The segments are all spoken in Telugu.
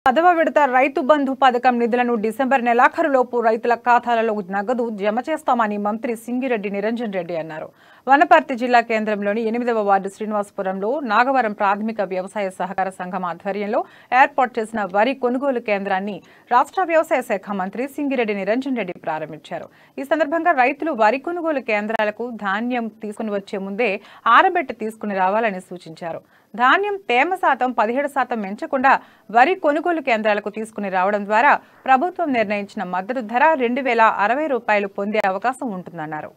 10వ విడత రైతు బంధు పథకం నిధులను డిసెంబర్ నెలాఖరులోపు రైతుల ఖాతాలలో నగదు జమ చేస్తామని మంత్రి సింగిరెడ్డి నిరంజన్ రెడ్డి అన్నారు. వనపర్తి జిల్లా కేంద్రంలోని 8వ వార్డు శ్రీనివాసపురంలో నాగవరం ప్రాథమిక వ్యవసాయ సహకార సంఘం ఆధ్వర్యంలో ఏర్పాటు చేసిన వరి కొనుగోలు కేంద్రాన్ని రాష్ట్ర వ్యవసాయ శాఖ మంత్రి సింగిరెడ్డి నిరంజన్ రెడ్డి ప్రారంభించారు. ఈ సందర్భంగా రైతులు వరి కొనుగోలు కేంద్రాలకు ధాన్యం తీసుకుని వచ్చే ముందే ఆరబెట్టి తీసుకుని రావాలని సూచించారు. ధాన్యం తేమ శాతం 17% పెంచకుండా వరి కొనుగోలు కేంద్రాలకు తీసుకుని రావడం ద్వారా ప్రభుత్వం నిర్ణయించిన మద్దతు ధర 2060 రూపాయలు పొందే అవకాశం ఉంటుందన్నారు.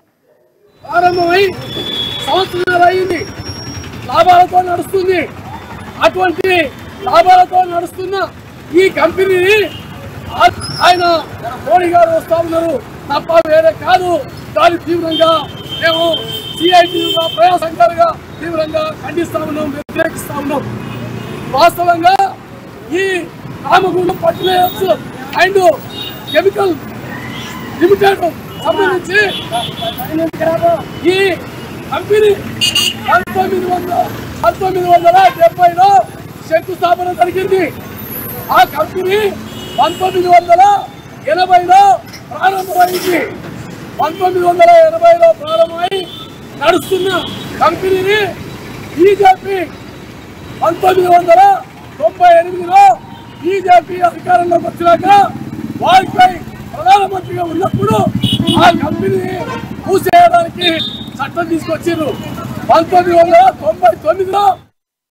ఈ కంపెనీని ఆయన మోడీ గారు వస్తా ఉన్నారు తప్ప వేరే కాదు. దాని తీవ్రంగా మేము సిఐటిగా ప్రయాసంగా తీవ్రంగా ఖండిస్తా ఉన్నాం, వ్యతిరేకిస్తా ఉన్నాం. వాస్తవంగా ఈ Ramagundam fertilizers and chemical limited సంబంధించి ఈ కంపెనీ 1970లో శంకుస్థాపన జరిగింది. ఆ కంపెనీ 1980లో ప్రారంభమైంది. 1980లో ప్రారంభమై నడుస్తున్న కంపెనీని బీజేపీ 1998లో బీజేపీ అధికారంలోకి వచ్చినాక వాజ్పేయి ప్రధానమంత్రిగా ఉన్నప్పుడు ఆ కంపెనీని మూసేయడానికి చట్టం తీసుకొచ్చారు. 1999లో